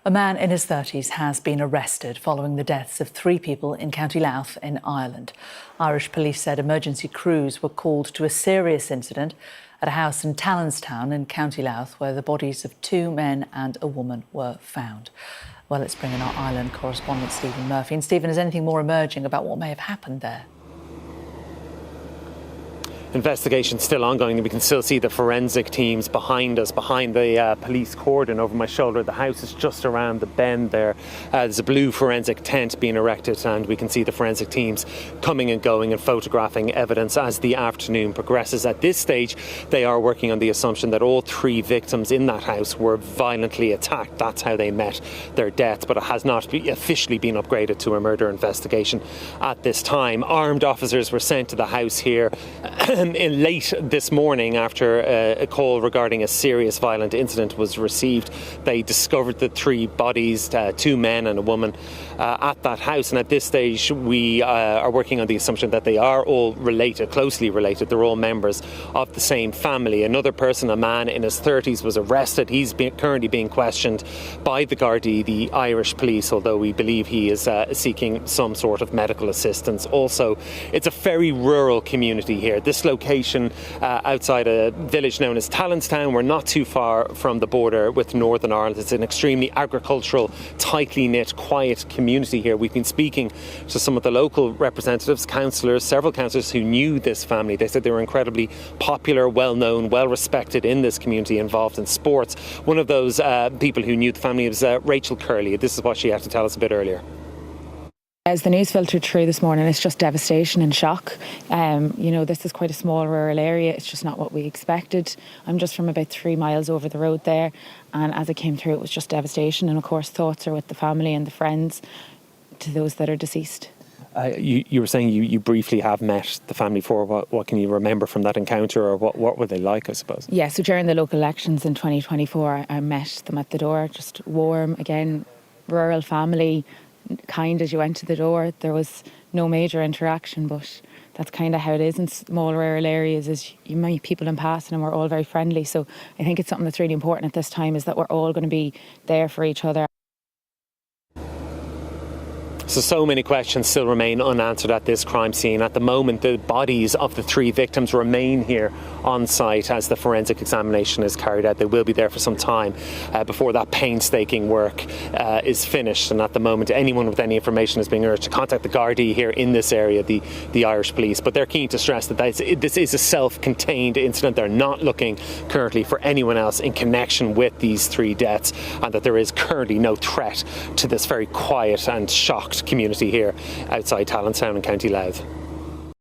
A man in his 30s has been arrested following the deaths of 3 people in County Louth in Ireland. Irish police said emergency crews were called to a serious incident at a house in Tallanstown in County Louth where the bodies of 2 men and a woman were found. Well, let's bring in our Ireland correspondent Stephen Murphy. And Stephen, is anything more emerging about what may have happened there? Investigation still ongoing. We can still see the forensic teams behind us, behind the police cordon over my shoulder. The house is just around the bend there. There's a blue forensic tent being erected, and we can see the forensic teams coming and going and photographing evidence as the afternoon progresses. At this stage, they are working on the assumption that all 3 victims in that house were violently attacked. That's how they met their death, but it has not officially been upgraded to a murder investigation at this time. Armed officers were sent to the house here in late this morning after a call regarding a serious violent incident was received. They discovered the 3 bodies, 2 men and a woman, at that house. And at this stage, we are working on the assumption that they are all related, closely related. They're all members of the same family. Another person, a man in his 30s, was arrested. He's currently being questioned by the Garda, the Irish police, although we believe he is seeking some sort of medical assistance. Also, it's a very rural community here. This location outside a village known as Tallanstown. We're not too far from the border with Northern Ireland. It's an extremely agricultural, tightly knit, quiet community here. We've been speaking to some of the local representatives, councillors, several councillors who knew this family. They said they were incredibly popular, well known, well respected in this community, involved in sports. One of those people who knew the family was Rachel Curley. This is what she had to tell us a bit earlier. As the news filtered through this morning, it's just devastation and shock. This is quite a small rural area. It's just not what we expected. I'm just from about 3 miles over the road there, and as I came through, it was just devastation. And of course, thoughts are with the family and the friends to those that are deceased. You were saying you briefly have met the family before. What can you remember from that encounter, or what were they like, I suppose? Yeah, so during the local elections in 2024, I met them at the door, just warm, again, rural family, kind as you went to the door. There was no major interaction, but that's kind of how it is in small rural areas, is you meet people in passing and we're all very friendly. So I think it's something that's really important at this time, is that we're all going to be there for each other. So many questions still remain unanswered at this crime scene. At the moment, the bodies of the 3 victims remain here on site as the forensic examination is carried out. They will be there for some time before that painstaking work is finished. And at the moment, anyone with any information is being urged to contact the Garda here in this area, the Irish police. But they're keen to stress that this is a self-contained incident. They're not looking currently for anyone else in connection with these 3 deaths, and that there is currently no threat to this very quiet and shocked community here outside Tallanstown in County Louth.